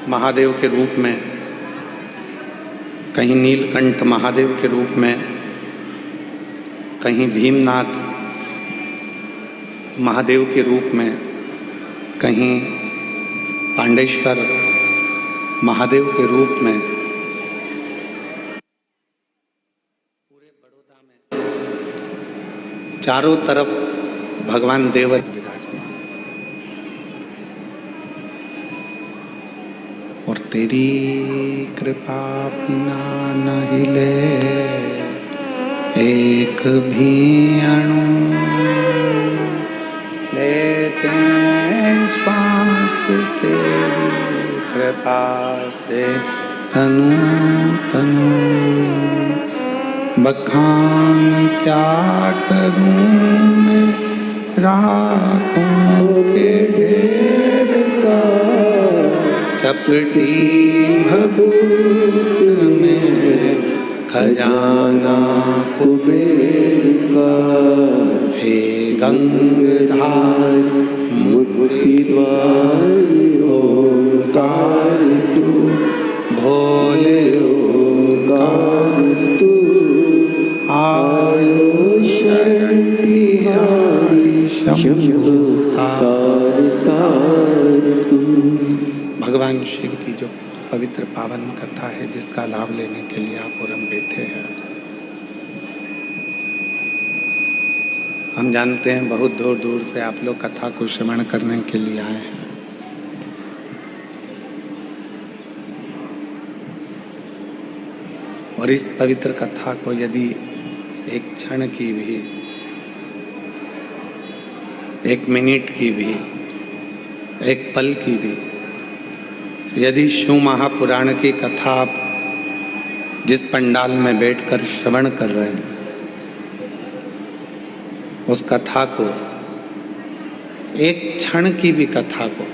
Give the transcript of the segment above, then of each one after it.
महादेव के रूप में, कहीं नीलकंठ महादेव के रूप में, कहीं भीमनाथ महादेव के रूप में, कहीं पांडेश्वर महादेव के रूप में, पूरे बड़ौदा में चारों तरफ भगवान देव विराजमान। और तेरी कृपा बिना न हिले एक भी अणु, लेते श्वास तेरी कृपा से तनु तनु। बखान क्या करूं मैं राखों के ढेर का, चपटी भभूत में खजाना कुबेर का। हे गंगाधार मुक्ति द्वार ओंकार तू, भोले ओंकार तू। आयो शरण तिहारी शंभु तार तार तू। भगवान शिव की जो पवित्र पावन कथा है, जिसका लाभ लेने के लिए आप और हम बैठे हैं। हम जानते हैं बहुत दूर दूर से आप लोग कथा को श्रवण करने के लिए आए हैं। और इस पवित्र कथा को यदि एक क्षण की भी, एक मिनट की भी, एक पल की भी, यदि शिव महापुराण की कथा आप जिस पंडाल में बैठकर श्रवण कर रहे हैं, उस कथा को, एक क्षण की भी कथा को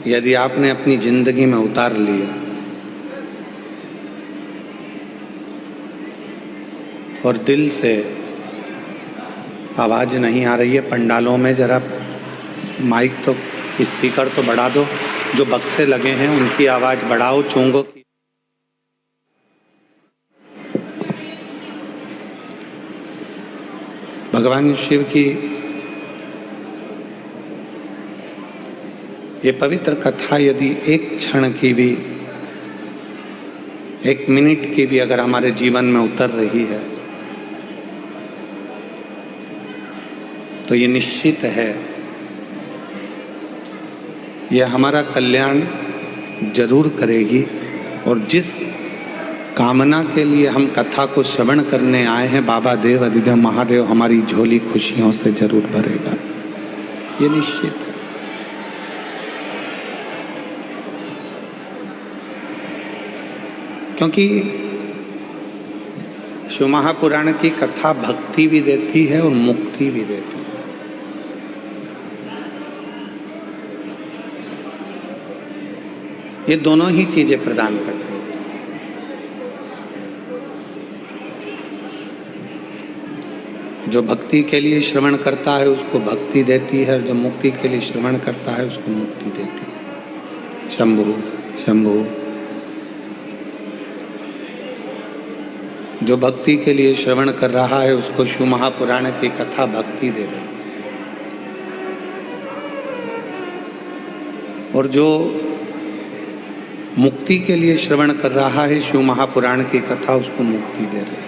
यदि आपने अपनी जिंदगी में उतार लिया और दिल से, आवाज नहीं आ रही है पंडालों में, जरा माइक तो, स्पीकर तो बढ़ा दो, जो बक्से लगे हैं उनकी आवाज बढ़ाओ, चोंगों की। भगवान शिव की ये पवित्र कथा यदि एक क्षण की भी, एक मिनट की भी अगर हमारे जीवन में उतर रही है, तो ये निश्चित है यह हमारा कल्याण जरूर करेगी। और जिस कामना के लिए हम कथा को श्रवण करने आए हैं, बाबा देव अधिदेव महादेव हमारी झोली खुशियों से जरूर भरेगा, ये निश्चित है। क्योंकि शिव महापुराण की कथा भक्ति भी देती है और मुक्ति भी देती है। ये दोनों ही चीजें प्रदान करती हैं। जो भक्ति के लिए श्रवण करता है उसको भक्ति देती है, जो मुक्ति के लिए श्रवण करता है उसको मुक्ति देती है। शंभु शंभु। जो भक्ति के लिए श्रवण कर रहा है उसको शिव महापुराण की कथा भक्ति दे रही है, और जो मुक्ति के लिए श्रवण कर रहा है शिव महापुराण की कथा, उसको मुक्ति दे रहे हैं।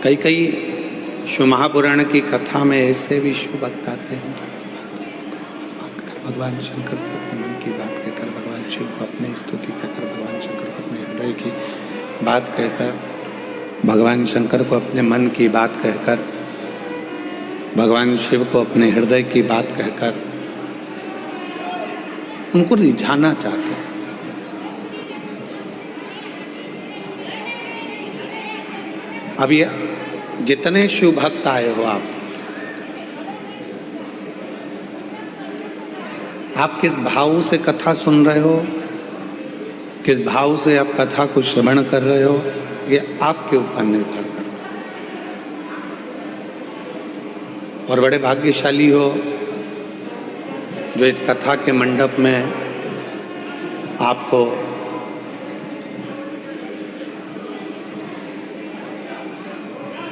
कई कई शिव महापुराण की कथा में ऐसे भी शिव भक्त आते हैं, भगवान शंकर से अपने मन की बात कहकर, भगवान शिव को अपनी स्तुति कहकर, भगवान शंकर को अपने हृदय की बात कहकर, भगवान शंकर को अपने मन की बात कहकर, भगवान शिव को अपने हृदय की बात कहकर उनको रिझाना चाहते हैं। अब ये जितने शिव भक्त आए हो, आप किस भाव से कथा सुन रहे हो, किस भाव से आप कथा को श्रवण कर रहे हो, ये आपके ऊपर निर्भर करता है। और बड़े भाग्यशाली हो जो इस कथा के मंडप में आपको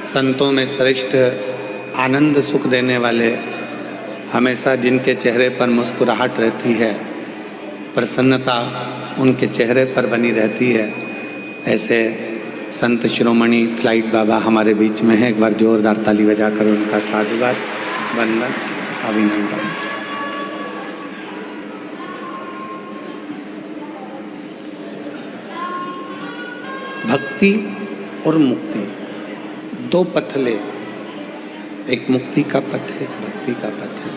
संतों में श्रेष्ठ आनंद सुख देने वाले, हमेशा जिनके चेहरे पर मुस्कुराहट रहती है, प्रसन्नता उनके चेहरे पर बनी रहती है, ऐसे संत शिरोमणि फ्लाइट बाबा हमारे बीच में हैं। एक बार जोरदार ताली बजाकर उनका साधुवाद, वंदन, अभिनंदन। भक्ति और मुक्ति दो पथले, एक मुक्ति का पथ है, एक भक्ति का पथ है।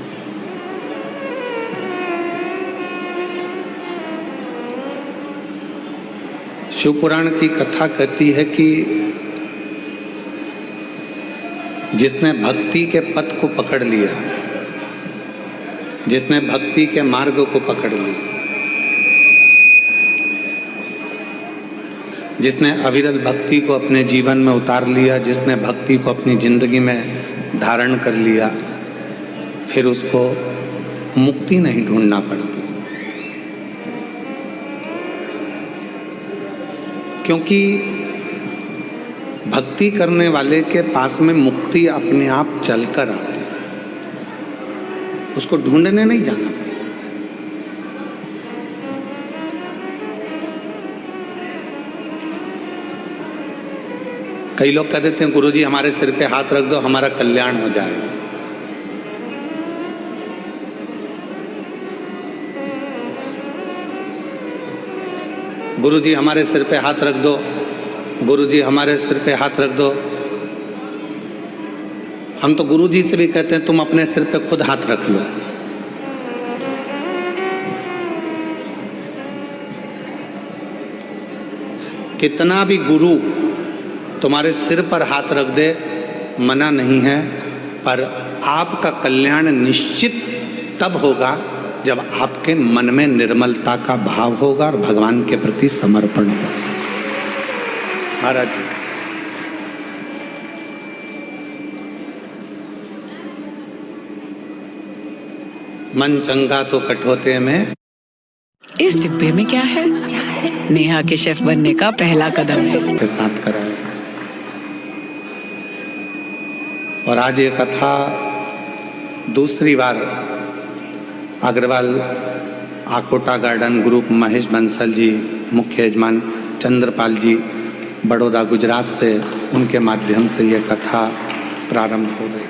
शिव पुराण की कथा कहती है कि जिसने भक्ति के पथ को पकड़ लिया, जिसने भक्ति के मार्ग को पकड़ लिया, जिसने अविरल भक्ति को अपने जीवन में उतार लिया, जिसने भक्ति को अपनी जिंदगी में धारण कर लिया, फिर उसको मुक्ति नहीं ढूंढना पड़ती। क्योंकि भक्ति करने वाले के पास में मुक्ति अपने आप चलकर आती है, उसको ढूंढने नहीं जाना। कई लोग कह देते हैं गुरुजी हमारे सिर पे हाथ रख दो, हमारा कल्याण हो जाएगा। गुरुजी हमारे सिर पे हाथ रख दो, गुरुजी हमारे सिर पे हाथ रख दो। हम तो गुरुजी से भी कहते हैं तुम अपने सिर पे खुद हाथ रख लो। कितना भी गुरु तुम्हारे सिर पर हाथ रख दे, मना नहीं है, पर आपका कल्याण निश्चित तब होगा जब आपके मन में निर्मलता का भाव होगा और भगवान के प्रति समर्पण होगा। महाराज मन चंगा तो कठौते में। इस डिब्बे में क्या है? नेहा के शेफ बनने का पहला कदम है। के साथ कराया। और आज ये कथा दूसरी बार अग्रवाल आकोटा गार्डन ग्रुप महेश बंसल जी, मुख्य यजमान चंद्रपाल जी, बड़ौदा गुजरात से, उनके माध्यम से ये कथा प्रारंभ हो गई।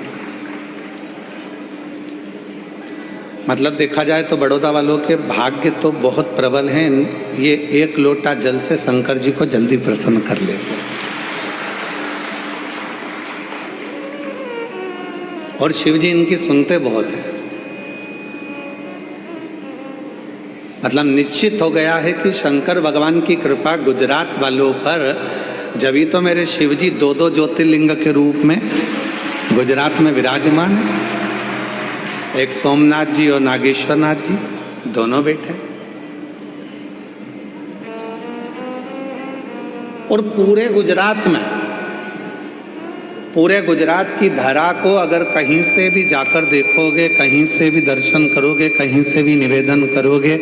मतलब देखा जाए तो बड़ौदा वालों के भाग्य तो बहुत प्रबल हैं, ये एक लोटा जल से शंकर जी को जल्दी प्रसन्न कर लेते हैं। और शिव जी इनकी सुनते बहुत हैं। मतलब निश्चित हो गया है कि शंकर भगवान की कृपा गुजरात वालों पर, जभी तो मेरे शिव जी दो दो ज्योतिर्लिंग के रूप में गुजरात में विराजमान है। एक सोमनाथ जी और नागेश्वर नाथ जी दोनों बैठे, और पूरे गुजरात में, पूरे गुजरात की धरा को अगर कहीं से भी जाकर देखोगे, कहीं से भी दर्शन करोगे, कहीं से भी निवेदन करोगे,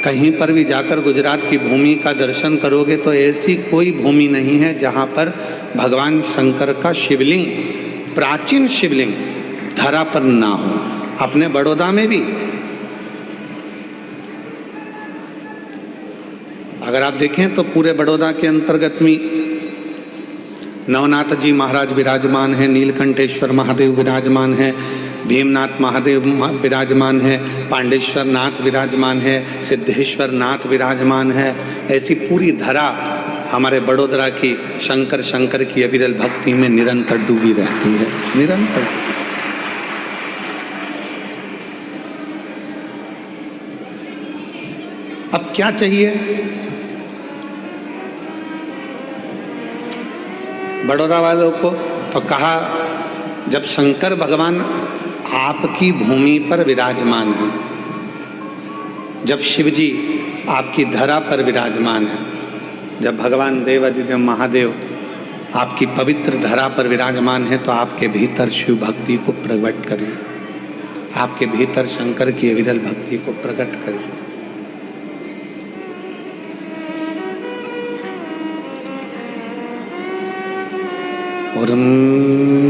कहीं पर भी जाकर गुजरात की भूमि का दर्शन करोगे, तो ऐसी कोई भूमि नहीं है जहाँ पर भगवान शंकर का शिवलिंग, प्राचीन शिवलिंग धरा पर ना हो। अपने बड़ौदा में भी अगर आप देखें तो पूरे बड़ौदा के अंतर्गत में नवनाथ जी महाराज विराजमान हैं, नीलकंठेश्वर महादेव विराजमान हैं, भीमनाथ महादेव विराजमान है, पांडेश्वर नाथ विराजमान है, सिद्धेश्वर नाथ विराजमान है। ऐसी पूरी धरा हमारे बड़ोदरा की शंकर शंकर की अविरल भक्ति में निरंतर डूबी रहती है, निरंतर। अब क्या चाहिए बड़ौदा वालों को? तो कहा जब शंकर भगवान आपकी भूमि पर विराजमान है, जब शिव जी आपकी धरा पर विराजमान है, जब भगवान देवादिदेव महादेव आपकी पवित्र धरा पर विराजमान है, तो आपके भीतर शिव भक्ति को प्रकट करिए, आपके भीतर शंकर की अविरल भक्ति को प्रकट करिए। और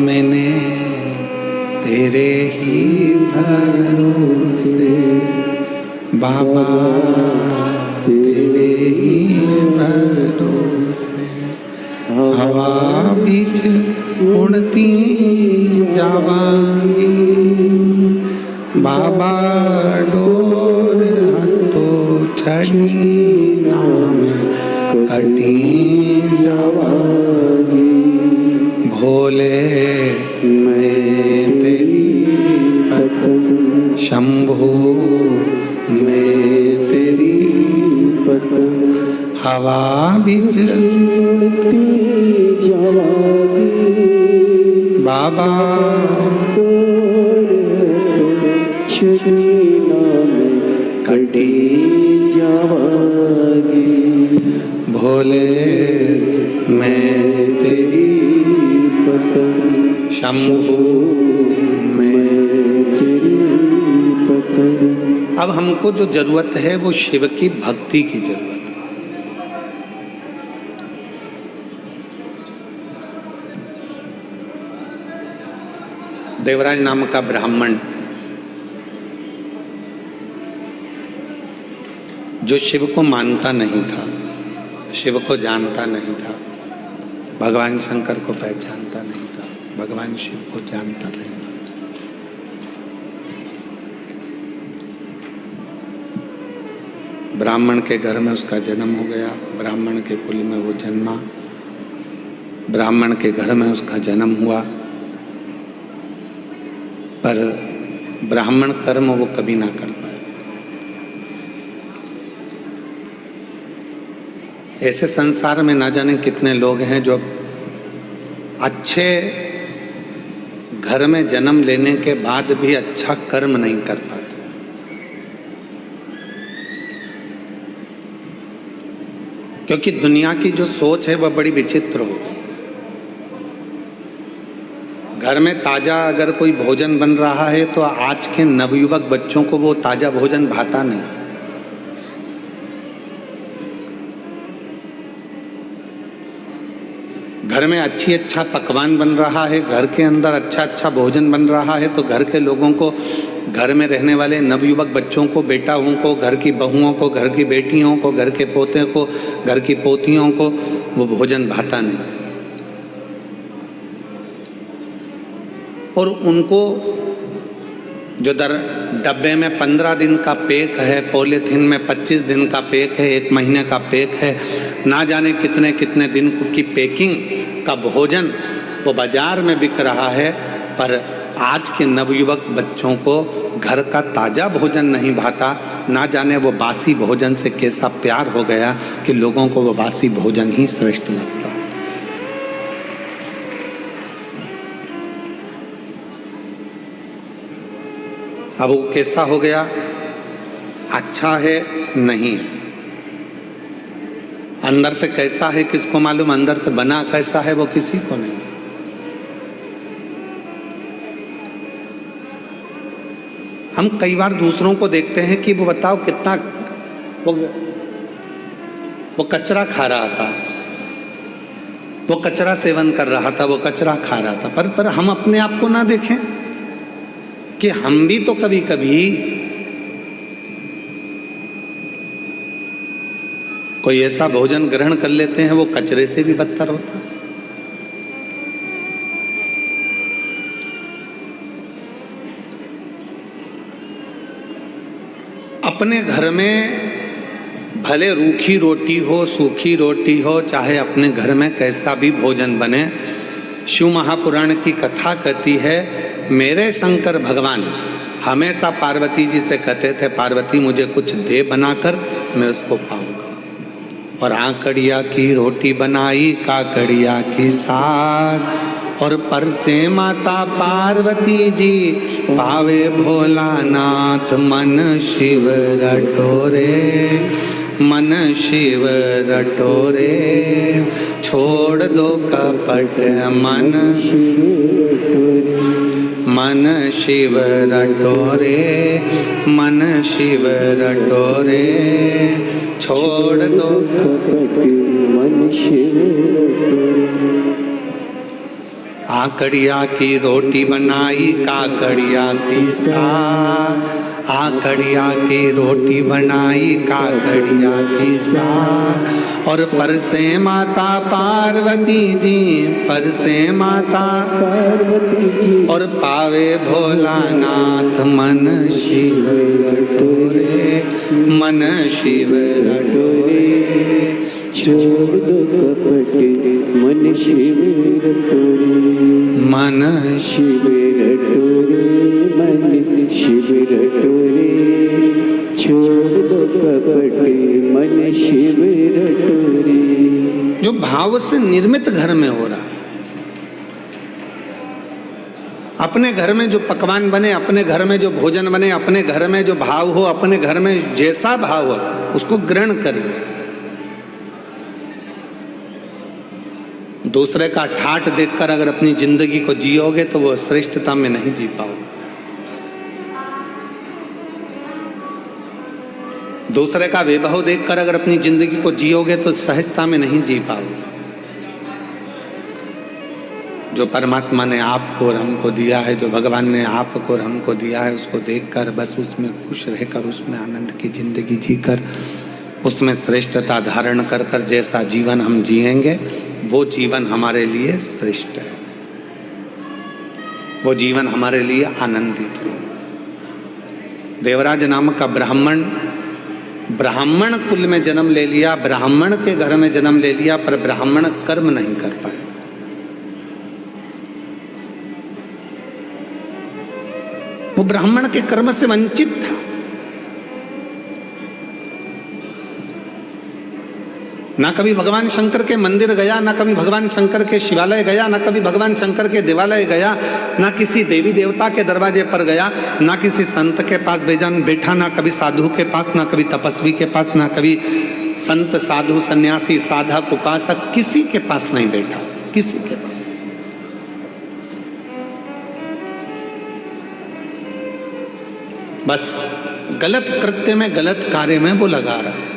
मैंने तेरे ही भरोसे बाबा, तेरे ही भरोसे हवा बीच उड़ती जावांगी बाबा, डोर हाथों छड़ी नाम कटी जावांगी। भोले मैं तेरी पतंग, शंभो मैं तेरी पतंग, हवा बीच उड़ती जावांगी बाबा, छड़ी नाम कटी जावांगी। भोले मैं तेरी पतंग, शंभो मैं तेरी पतंग। अब हमको जो जरूरत है वो शिव की भक्ति की जरूरत है। देवराज नाम का ब्राह्मण जो शिव को मानता नहीं था, शिव को जानता नहीं था, भगवान शंकर को पहचानता नहीं था, भगवान शिव को जानता नहीं था। ब्राह्मण के घर में उसका जन्म हो गया, ब्राह्मण के कुल में वो जन्मा, ब्राह्मण के घर में उसका जन्म हुआ, पर ब्राह्मण कर्म वो कभी ना कर पाए। ऐसे संसार में ना जाने कितने लोग हैं जो अच्छे घर में जन्म लेने के बाद भी अच्छा कर्म नहीं कर पाते। क्योंकि दुनिया की जो सोच है वह बड़ी विचित्र हो गई। घर में ताजा अगर कोई भोजन बन रहा है तो आज के नवयुवक बच्चों को वो ताजा भोजन भाता नहीं। घर में अच्छा पकवान बन रहा है, घर के अंदर अच्छा भोजन बन रहा है, तो घर के लोगों को, घर में रहने वाले नवयुवक बच्चों को, बेटाओं को, घर की बहुओं को, घर की बेटियों को, घर के पोते को, घर की पोतियों को वो भोजन भाता नहीं। और उनको जो डब्बे में 15 दिन का पैक है, पॉलीथीन में 25 दिन का पैक है, 1 महीने का पैक है, ना जाने कितने कितने दिन की पैकिंग का भोजन वो बाजार में बिक रहा है। पर आज के नवयुवक बच्चों को घर का ताज़ा भोजन नहीं भाता, ना जाने वो बासी भोजन से कैसा प्यार हो गया कि लोगों को वो बासी भोजन ही श्रेष्ठ लगता। अब वो कैसा हो गया, अच्छा है नहीं है, अंदर से कैसा है किसको मालूम, अंदर से बना कैसा है वो किसी को नहीं। हम कई बार दूसरों को देखते हैं कि वो बताओ कितना वो कचरा खा रहा था, वो कचरा सेवन कर रहा था, वो कचरा खा रहा था, पर हम अपने आप को ना देखें कि हम भी तो कभी कभी कोई ऐसा भोजन ग्रहण कर लेते हैं वो कचरे से भी बदतर होता है। अपने घर में भले रूखी रोटी हो, सूखी रोटी हो, चाहे अपने घर में कैसा भी भोजन बने, शिव महापुराण की कथा कहती है, मेरे शंकर भगवान हमेशा पार्वती जी से कहते थे, पार्वती मुझे कुछ दे बनाकर, मैं उसको पाऊंगा। और आकड़िया की रोटी बनाई, काकड़िया की साग, और परसे माता पार्वती जी पावे भोलानाथ, मन शिव रटोरे, मन शिव रटोरे। छोड़ दो कपट मन मन शिव रटोरे, मन शिव रटोरे, छोड़ दो कपट मन शिव रटोरे। आकड़िया की रोटी बनाई काकड़िया की साग, आकड़िया की रोटी बनाई काकड़िया की साग, और परसे माता पार्वती जी, परसे माता पार्वती जी, और पावे भोलानाथ मन शिव रटोरे, मन शिव रटोरे, छोड़ दो कपट मन शिव रटोरे, मन शिव रटोरे, मन शिव रटोरे, छोड़ दो कपट मन शिव रटोरे। जो भाव से निर्मित घर में हो रहा है, अपने घर में जो पकवान बने, अपने घर में जो भोजन बने, अपने घर में जो भाव हो, अपने घर में जैसा भाव हो उसको ग्रहण करिए। दूसरे का ठाठ देखकर अगर अपनी जिंदगी को जियोगे तो वो श्रेष्ठता में नहीं जी पाओगे। दूसरे का वैभव देखकर अगर अपनी जिंदगी को जियोगे तो सहजता में नहीं जी पाओगे। जो परमात्मा ने आपको और हमको दिया है, जो भगवान ने आपको और हमको दिया है, उसको देखकर बस उसमें खुश रहकर, उसमें आनंद की जिंदगी जीकर, उसमें श्रेष्ठता धारण कर कर जैसा जीवन हम जिएंगे वो जीवन हमारे लिए श्रेष्ठ है, वो जीवन हमारे लिए आनंदित है। देवराज नामक का ब्राह्मण, ब्राह्मण कुल में जन्म ले लिया, ब्राह्मण के घर में जन्म ले लिया, पर ब्राह्मण कर्म नहीं कर पाए। वो ब्राह्मण के कर्म से वंचित था। ना कभी भगवान शंकर के मंदिर गया, ना कभी भगवान शंकर के शिवालय गया, ना कभी भगवान शंकर के देवालय गया, ना किसी देवी देवता के दरवाजे पर गया, ना किसी संत के पास बैठा, ना कभी साधु के पास, ना कभी तपस्वी के पास, ना कभी संत साधु सन्यासी साधक उपासक, किसी के पास नहीं बैठा, किसी के पास। बस गलत कृत्य में, गलत कार्य में वो लगा रहा है।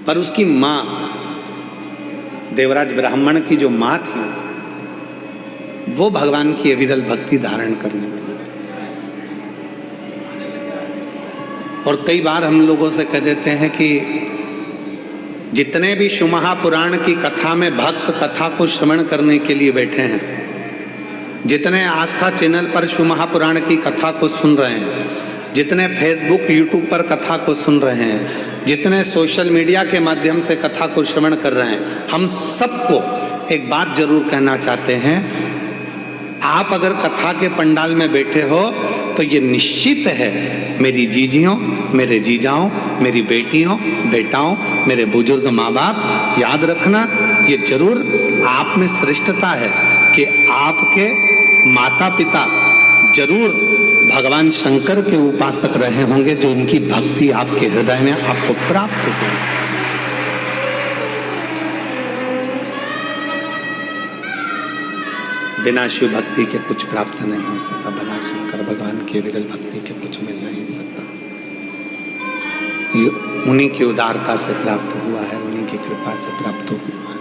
पर उसकी मां, देवराज ब्राह्मण की जो मां थी, वो भगवान की अविरल भक्ति धारण करने में। और कई बार हम लोगों से कह देते हैं कि जितने भी शिव महापुराण की कथा में भक्त कथा को श्रवण करने के लिए बैठे हैं, जितने आस्था चैनल पर शिव महापुराण की कथा को सुन रहे हैं, जितने फेसबुक यूट्यूब पर कथा को सुन रहे हैं, जितने सोशल मीडिया के माध्यम से कथा को श्रवण कर रहे हैं, हम सबको एक बात जरूर कहना चाहते हैं। आप अगर कथा के पंडाल में बैठे हो तो ये निश्चित है, मेरी जीजियों, मेरे जीजाओं, मेरी बेटियों, बेटाओं, मेरे बुजुर्ग माँ बाप, याद रखना ये जरूर आप में श्रेष्ठता है कि आपके माता पिता जरूर भगवान शंकर के उपासक रहे होंगे, जो उनकी भक्ति आपके हृदय में आपको प्राप्त हो। बिना शिव भक्ति के कुछ प्राप्त नहीं हो सकता, बिना शंकर भगवान की विरल भक्ति के कुछ मिल नहीं सकता। ये उन्हीं की उदारता से प्राप्त हुआ है, उन्हीं की कृपा से प्राप्त हुआ है।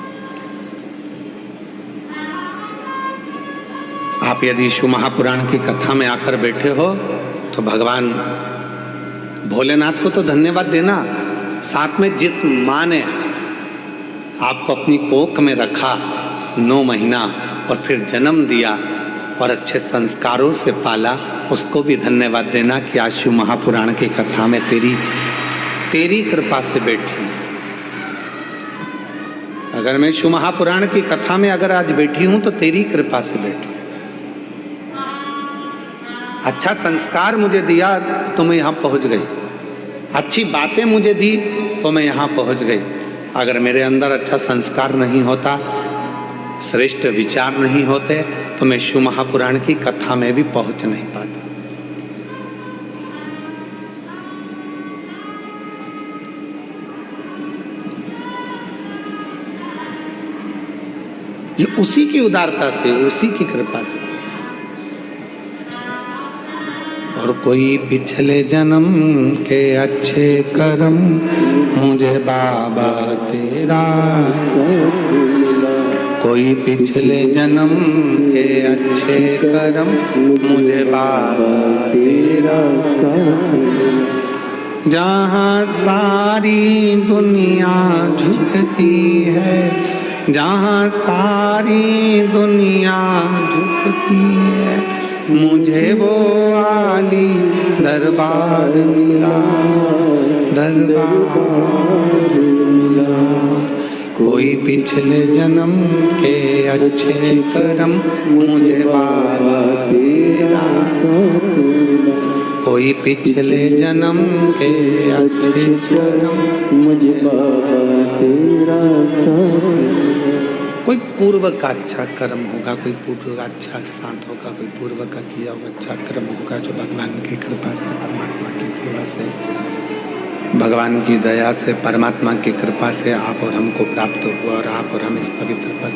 आप यदि शिव महापुराण की कथा में आकर बैठे हो तो भगवान भोलेनाथ को तो धन्यवाद देना, साथ में जिस माँ ने आपको अपनी कोख में रखा 9 महीना और फिर जन्म दिया और अच्छे संस्कारों से पाला, उसको भी धन्यवाद देना कि आज शिव महापुराण की कथा में तेरी कृपा से बैठी। अगर मैं शिव महापुराण की कथा में अगर आज बैठी हूं तो तेरी कृपा से बैठी। अच्छा संस्कार मुझे दिया तो मैं यहाँ पहुँच गई, अच्छी बातें मुझे दी तो मैं यहाँ पहुँच गई। अगर मेरे अंदर अच्छा संस्कार नहीं होता, श्रेष्ठ विचार नहीं होते, तो मैं शिव महापुराण की कथा में भी पहुँच नहीं पाता। ये उसी की उदारता से, उसी की कृपा से। और कोई पिछले जन्म के अच्छे कर्म मुझे बाबा तेरा, कोई पिछले जन्म के अच्छे कर्म मुझे बाबा तेरा। जहाँ सारी दुनिया झुकती है, जहाँ सारी दुनिया झुकती है, मुझे वो आली दरबार मिला, दरबार मिला। कोई पिछले जन्म के अच्छे कर्म मुझे बाबा तेरा, कोई पिछले जन्म के अच्छे कर्म मुझे बाबा तेरा। कोई पूर्व का अच्छा कर्म होगा, कोई पूर्व का अच्छा साथ होगा, कोई पूर्व का किया हुआ अच्छा कर्म होगा जो भगवान की कृपा से, परमात्मा की दया से, भगवान की दया से, परमात्मा की कृपा से आप और हमको प्राप्त हुआ, और आप और हम इस पवित्र पर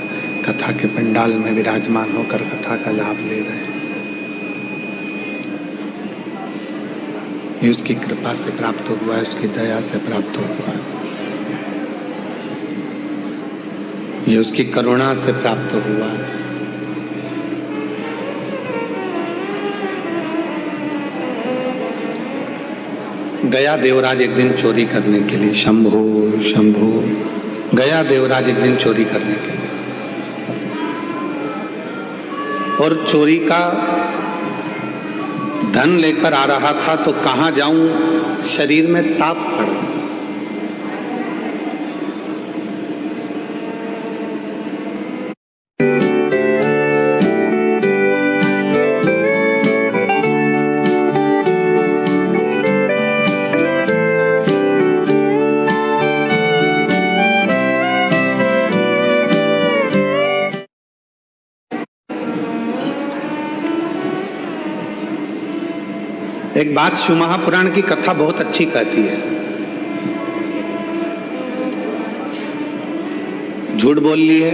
कथा के पंडाल में विराजमान होकर कथा का लाभ ले रहे हैं। ये उसकी कृपा से प्राप्त हुआ है, उसकी दया से प्राप्त हुआ है, ये उसकी करुणा से प्राप्त हुआ है। गया देवराज एक दिन चोरी करने के लिए, शंभो शंभो, गया देवराज एक दिन चोरी करने के लिए, और चोरी का धन लेकर आ रहा था, तो कहाँ जाऊं, शरीर में ताप पड़ गया। एक बात शिव महापुराण की कथा बहुत अच्छी कहती है। झूठ बोल लिए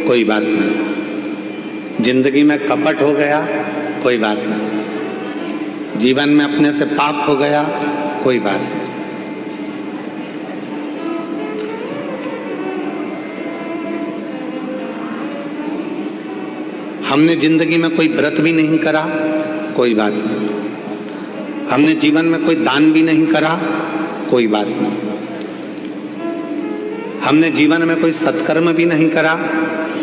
कोई बात नहीं, जिंदगी में कपट हो गया कोई बात नहीं, जीवन में अपने से पाप हो गया कोई बात नहीं, हमने जिंदगी में कोई व्रत भी नहीं करा कोई बात नहीं, हमने जीवन में कोई दान भी नहीं करा कोई बात नहीं, हमने जीवन में कोई सत्कर्म भी नहीं करा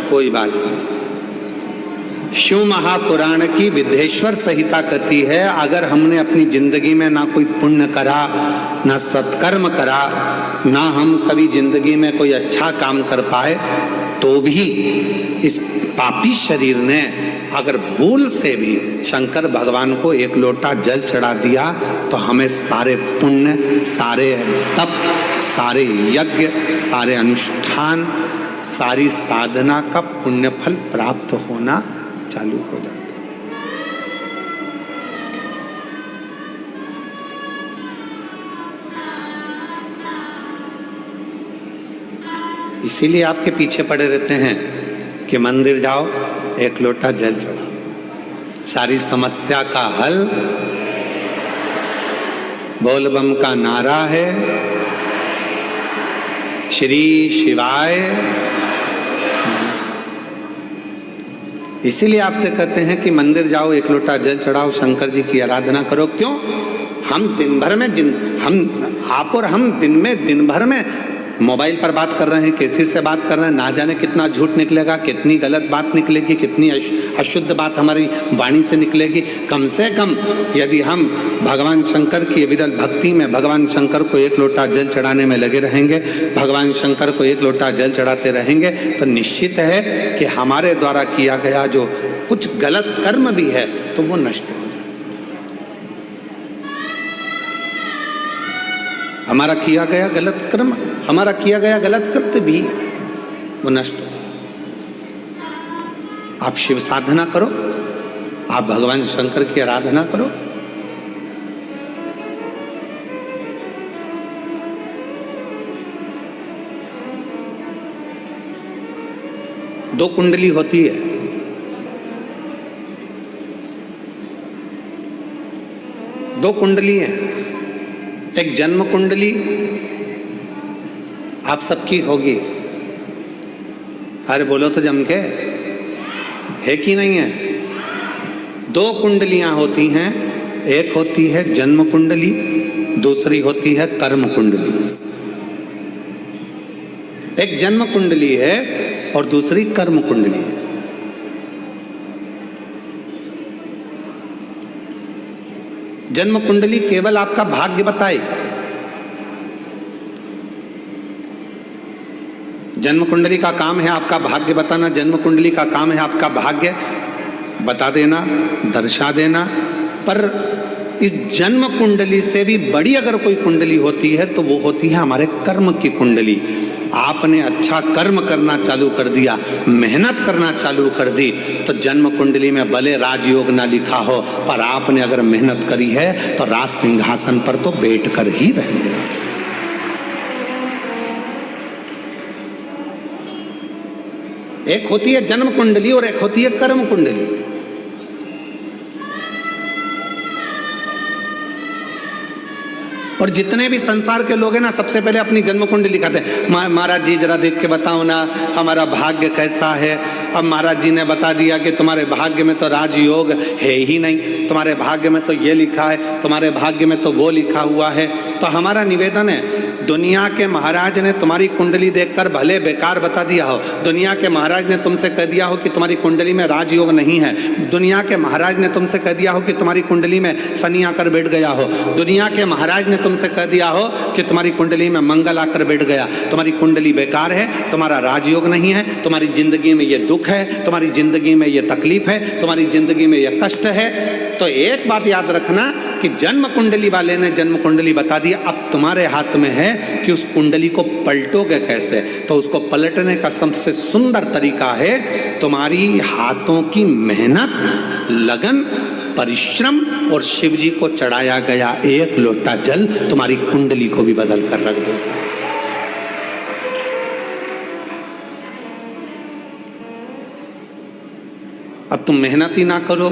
कोई बात नहीं। शिव महापुराण की विद्येश्वर संहिता कहती है, अगर हमने अपनी जिंदगी में ना कोई पुण्य करा, ना सत्कर्म करा, ना हम कभी जिंदगी में कोई अच्छा काम कर पाए, तो भी इस पापी शरीर ने अगर भूल से भी शंकर भगवान को एक लोटा जल चढ़ा दिया, तो हमें सारे पुण्य, सारे तप, सारे यज्ञ, सारे अनुष्ठान, सारी साधना का पुण्य फल प्राप्त होना चालू हो जाता है। इसीलिए आपके पीछे पड़े रहते हैं कि मंदिर जाओ, एक लोटा जल चढ़ाओ, सारी समस्या का हल बोलबम का नारा है, श्री शिवाय। इसीलिए आपसे कहते हैं कि मंदिर जाओ, एक लोटा जल चढ़ाओ, शंकर जी की आराधना करो। क्यों? हम दिन भर में आप और हम दिन भर में मोबाइल पर बात कर रहे हैं, किसी से बात कर रहे हैं, ना जाने कितना झूठ निकलेगा, कितनी गलत बात निकलेगी, कितनी अशुद्ध बात हमारी वाणी से निकलेगी। कम से कम यदि हम भगवान शंकर की विरल भक्ति में भगवान शंकर को एक लोटा जल चढ़ाने में लगे रहेंगे, भगवान शंकर को एक लोटा जल चढ़ाते रहेंगे, तो निश्चित है कि हमारे द्वारा किया गया जो कुछ गलत कर्म भी है तो वो नष्ट हो जाए। हमारा किया गया गलत कर्म, हमारा किया गया गलत कृत्य भी वो नष्ट हो। आप शिव साधना करो, आप भगवान शंकर की आराधना करो, दो कुंडली होती है। दो कुंडली हैं, एक जन्म कुंडली आप सबकी होगी। अरे बोलो तो जम के, है कि नहीं है? दो कुंडलियां होती हैं, एक होती है जन्म कुंडली, दूसरी होती है कर्म कुंडली। एक जन्म कुंडली है और दूसरी कर्म कुंडली है। जन्म कुंडली केवल आपका भाग्य बताएगी। जन्म कुंडली का काम है आपका भाग्य बताना, जन्म कुंडली का काम है आपका भाग्य बता देना, दर्शा देना। पर इस जन्म कुंडली से भी बड़ी अगर कोई कुंडली होती है तो वो होती है हमारे कर्म की कुंडली। आपने अच्छा कर्म करना चालू कर दिया, मेहनत करना चालू कर दी, तो जन्म कुंडली में भले राजयोग ना लिखा हो, पर आपने अगर मेहनत करी है तो राज सिंहासन पर तो बैठ कर ही रहेंगे। एक होती है जन्म कुंडली और एक होती है कर्म कुंडली। और जितने भी संसार के लोग हैं ना, सबसे पहले अपनी जन्म कुंडली दिखाते हैं। महाराज जी जरा देख के बताओ ना हमारा भाग्य कैसा है। अब महाराज जी ने बता दिया कि तुम्हारे भाग्य में तो राजयोग है ही नहीं, तुम्हारे भाग्य में तो ये लिखा है, तुम्हारे भाग्य में तो वो लिखा हुआ है। तो हमारा निवेदन है, दुनिया के महाराज ने तुम्हारी कुंडली देखकर भले बेकार बता दिया हो, दुनिया के महाराज ने तुमसे कह दिया हो कि तुम्हारी कुंडली में राजयोग नहीं है, दुनिया के महाराज ने तुमसे कह दिया हो कि तुम्हारी कुंडली में शनि आकर बैठ गया हो, दुनिया के महाराज ने तुमसे कह दिया हो कि तुम्हारी कुंडली में मंगल आकर बैठ गया, तुम्हारी कुंडली बेकार है, तुम्हारा राजयोग नहीं है, तुम्हारी जिंदगी में ये दुख है, तुम्हारी जिंदगी में ये तकलीफ है, तुम्हारी जिंदगी में ये कष्ट है। तो एक बात याद रखना कि जन्म कुंडली वाले ने जन्म कुंडली बता दी, अब तुम्हारे हाथ में है कि उस कुंडली को पलटोगे कैसे। तो उसको पलटने का सबसे सुंदर तरीका है तुम्हारी हाथों की मेहनत, लगन, परिश्रम और शिव जी को चढ़ाया गया एक लोटा जल तुम्हारी कुंडली को भी बदल कर रख देगा। अब तुम मेहनत ही ना करो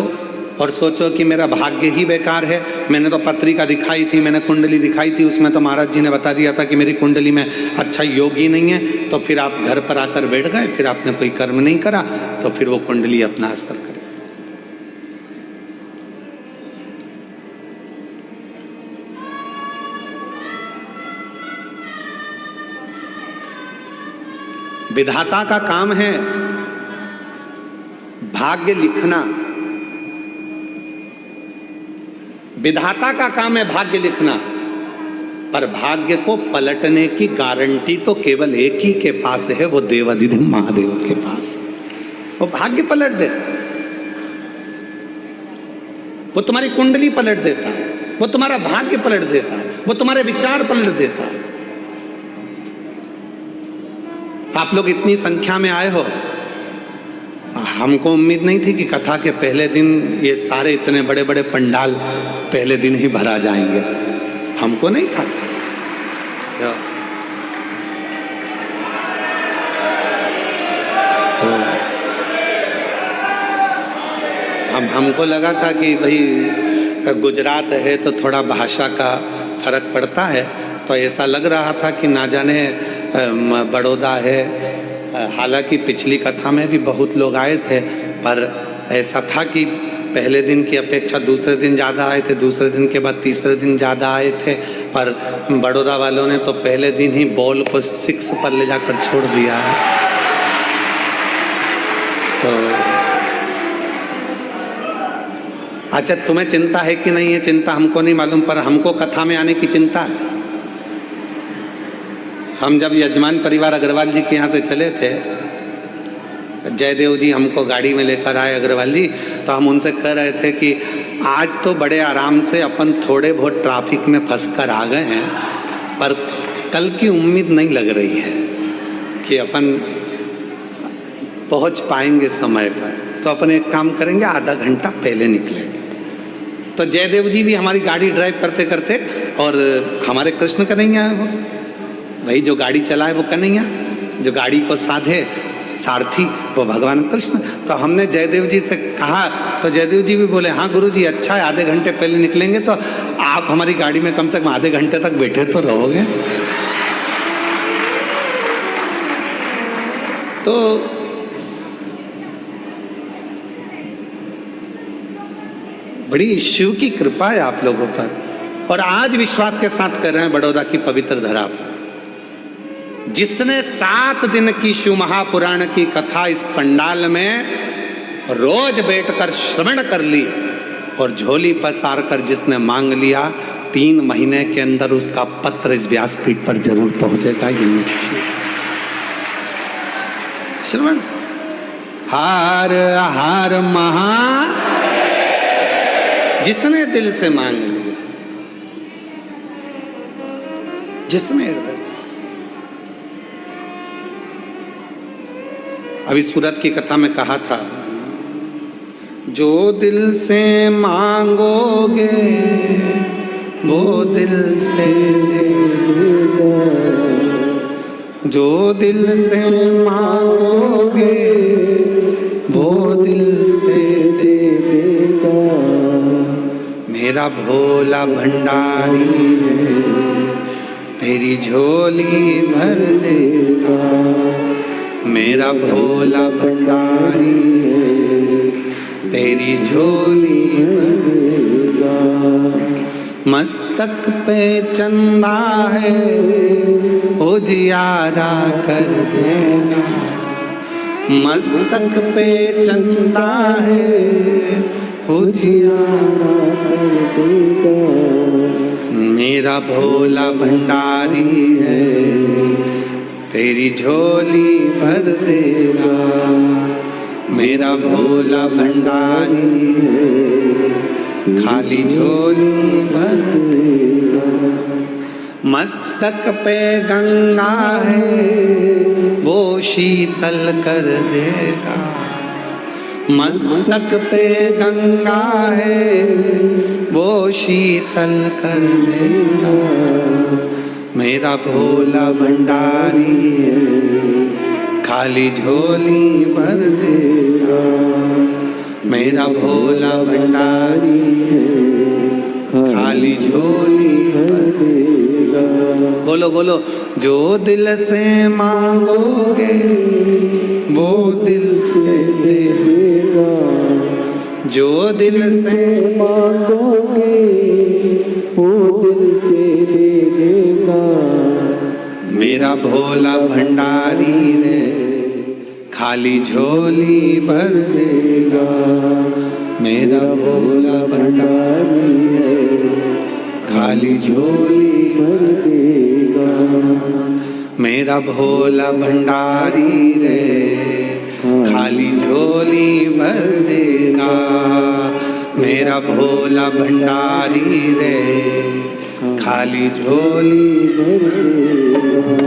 और सोचो कि मेरा भाग्य ही बेकार है। मैंने तो पत्रिका दिखाई थी, मैंने कुंडली दिखाई थी, उसमें तो महाराज जी ने बता दिया था कि मेरी कुंडली में अच्छा योग ही नहीं है। तो फिर आप घर पर आकर बैठ गए, फिर आपने कोई कर्म नहीं करा, तो फिर वो कुंडली अपना असर करे। विधाता का काम है भाग्य लिखना, विधाता का काम है भाग्य लिखना, पर भाग्य को पलटने की गारंटी तो केवल एक ही के पास है, वो देवाधिदेव महादेव के पास। वो भाग्य पलट देता, वो तुम्हारी कुंडली पलट देता, वो तुम्हारा भाग्य पलट देता, वो तुम्हारे विचार पलट देता। आप लोग इतनी संख्या में आए हो, हमको उम्मीद नहीं थी कि कथा के पहले दिन ये सारे इतने बड़े बड़े पंडाल पहले दिन ही भरा जाएंगे, हमको नहीं था। तो हमको लगा था कि भाई गुजरात है तो थोड़ा भाषा का फर्क पड़ता है, तो ऐसा लग रहा था कि ना जाने बड़ौदा है। हालांकि पिछली कथा में भी बहुत लोग आए थे, पर ऐसा था कि पहले दिन की अपेक्षा दूसरे दिन ज़्यादा आए थे, दूसरे दिन के बाद तीसरे दिन ज़्यादा आए थे। पर बड़ौदा वालों ने तो पहले दिन ही बॉल को 6 पर ले जाकर छोड़ दिया है। तो अच्छा, तुम्हें चिंता है कि नहीं है? चिंता हमको नहीं मालूम, पर हमको कथा में आने की चिंता है। हम जब यजमान परिवार अग्रवाल जी के यहाँ से चले थे, जयदेव जी हमको गाड़ी में लेकर आए अग्रवाल जी, तो हम उनसे कह रहे थे कि आज तो बड़े आराम से अपन थोड़े बहुत ट्रैफिक में फंस कर आ गए हैं, पर कल की उम्मीद नहीं लग रही है कि अपन पहुंच पाएंगे समय पर। तो अपन एक काम करेंगे, आधा घंटा पहले निकलेंगे। तो जयदेव जी भी हमारी गाड़ी ड्राइव करते करते, और हमारे कृष्ण कन्हैया है वो भाई, जो गाड़ी चलाए वो कन्हैया, जो गाड़ी को साधे सारथी वो भगवान कृष्ण। तो हमने जयदेव जी से कहा तो जयदेव जी भी बोले हाँ गुरु जी अच्छा है, आधे घंटे पहले निकलेंगे तो आप हमारी गाड़ी में कम से कम आधे घंटे तक बैठे तो रहोगे। तो बड़ी शिव की कृपा है आप लोगों पर, और आज विश्वास के साथ कर रहे हैं बड़ौदा की पवित्र धरा पर। जिसने 7 दिन की शिव महापुराण की कथा इस पंडाल में रोज बैठकर श्रवण कर ली और झोली पसार कर जिसने मांग लिया, 3 महीने के अंदर उसका पत्र इस व्यासपीठ पर जरूर पहुंचेगा। ये निश्चित श्रवण। हार हार महा, जिसने दिल से मांग लिया, जिसने हृदय से। अभी सूरत की कथा में कहा था, जो दिल से मांगोगे वो दिल से देगा, जो दिल से मांगोगे वो दिल से देगा। मेरा भोला भंडारी है, तेरी झोली भर देगा। मेरा भोला भंडारी है, तेरी झोली भर देगा। मस्तक पे चंदा है, उजियारा कर देगा। मस्तक पे चंदा है, उजियारा कर देगा। मेरा भोला भंडारी है, तेरी झोली भर देगा। मेरा भोला भंडारी है, खाली झोली भर देगा। मस्तक पे गंगा है, वो शीतल कर देगा। मस्तक पे गंगा है, वो शीतल कर देगा। मेरा भोला भंडारी है, खाली झोली भर देगा। मेरा भोला भंडारी है, खाली झोली भर देगा। बोलो बोलो, जो दिल से मांगोगे वो दिल से देगा। जो दिल से मांगोगे वो दिल से देगा। मेरा भोला भंडारी ने खाली झोली भर देगा। मेरा भोला भंडारी है, खाली झोली भर देगा। मेरा भोला भंडारी रे, खाली झोली भर देगा। मेरा भोला भंडारी रे, खाली झोली भर देगा।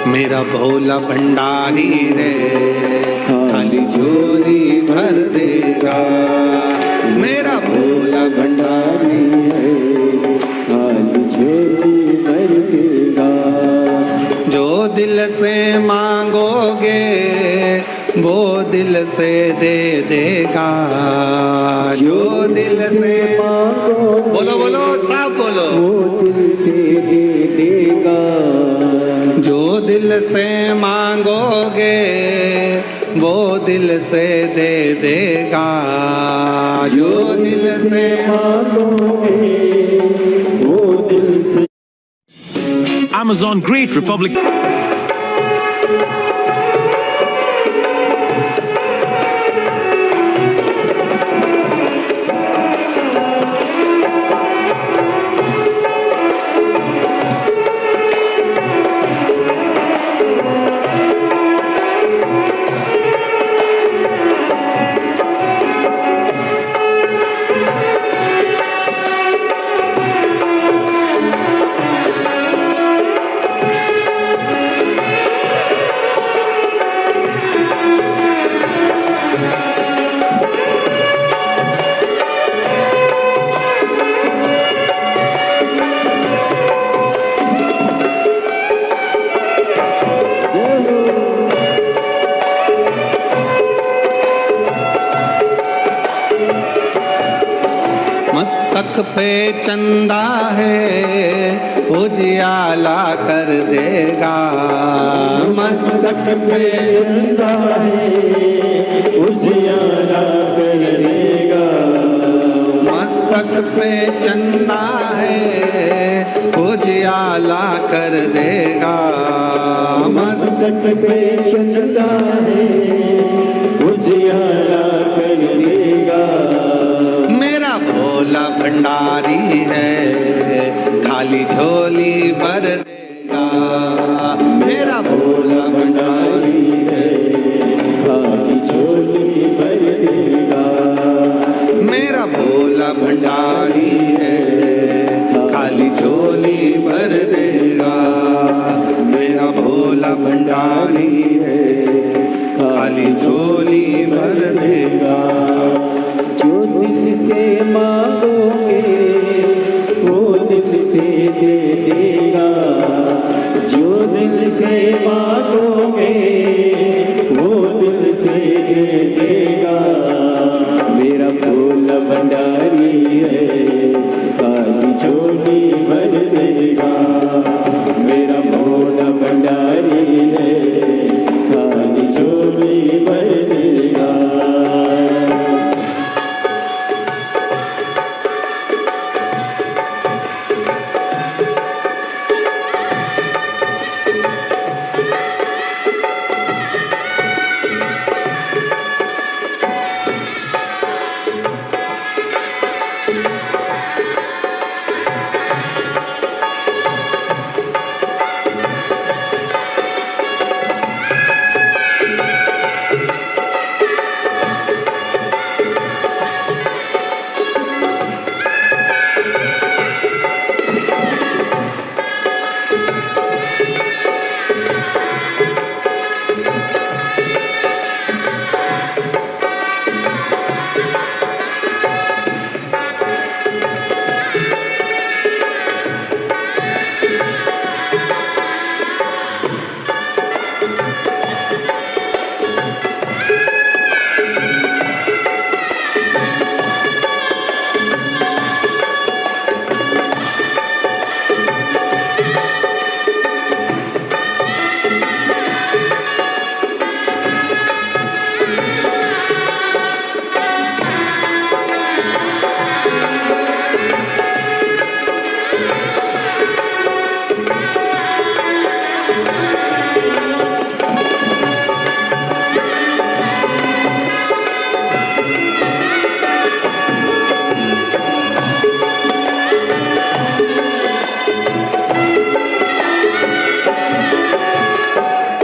मेरा भोला भंडारी रे, खाली झोली भर देगा। मेरा भोला भंडारी है, खाली झोली भर देगा। जो दिल से मांगोगे वो दिल से दे देगा। जो दिल से मांगोगे, बोलो बोलो साफ बोलो, वो दिल से दे देगा। जो दिल से मांगोगे वो दिल से दे देगा। जो दिल से मांगोगे वो दिल से। Amazon Great Republic. मस्तक पे चंदा है उजियाला कर देगा, मस्तक पे चंदा है उजियारा कर देगा, मस्तक पे चंदा है उजियाला कर देगा, मस्तक पे चंदा है उजियारा कर देगा। मेरा भोला भंडारी है खाली झोली भर देगा, मेरा भोला भंडारी है खाली झोली भर देगा, मेरा भोला भंडारी है खाली झोली भर देगा, मेरा भोला भंडारी है खाली झोली भर देगा। जो दिल से मांगोगे वो दिल से दे देगा, जो दिल से मांगोगे वो दिल से दे देगा। मेरा भोला भंडारी है खाली झोली भर देगा, मेरा भोला भंडारी है खाली झोली भर देगा।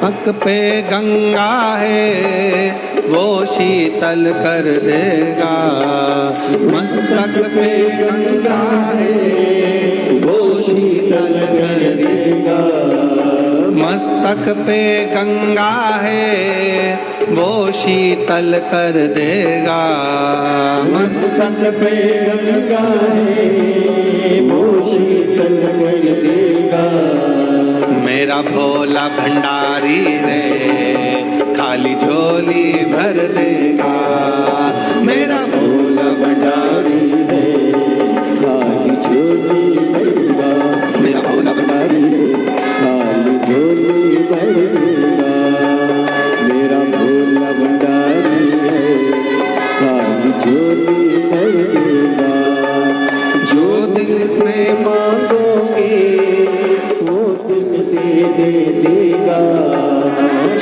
मस्तक पे गंगा है वो शीतल कर देगा, मस्तक पे गंगा है वो शीतल कर देगा, मस्तक पे गंगा है वो शीतल कर देगा, मस्तक पे गंगा है वो शीतल कर देगा। मेरा भोला भंडारी रे खाली झोली भर देगा, मेरा भोला भंडारी है खाली झोली भरेगा, मेरा भोला भंडारी है खाली झोली भर देगा, मेरा भोला भंडारी है खाली झोली भर देगा। जो दिल से मांगोगे वो दिल से दे देगा,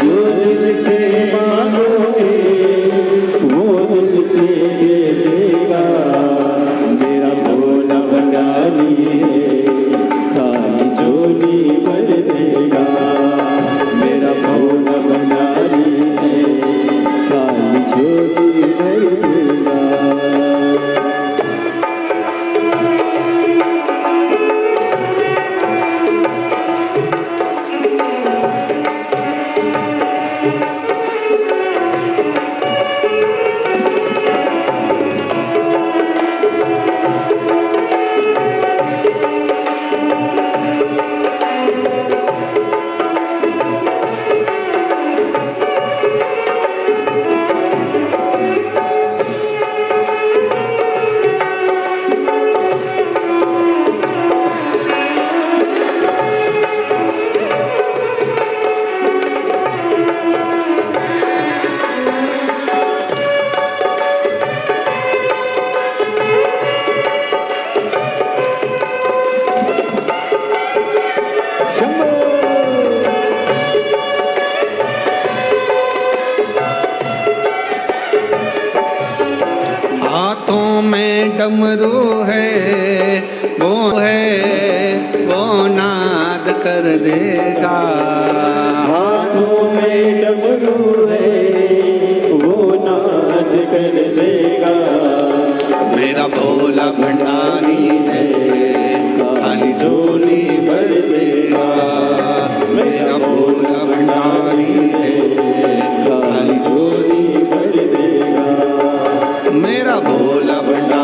जो दिल से मांगोगे में डमरू है वो नाद कर देगा। हाथों में डमरू है वो नाद कर देगा। मेरा भोला भंडारी है खाली झोली भर देगा। मेरा भोला भंडारी है खाली झोली भर देगा। मेरा भोला भंडारी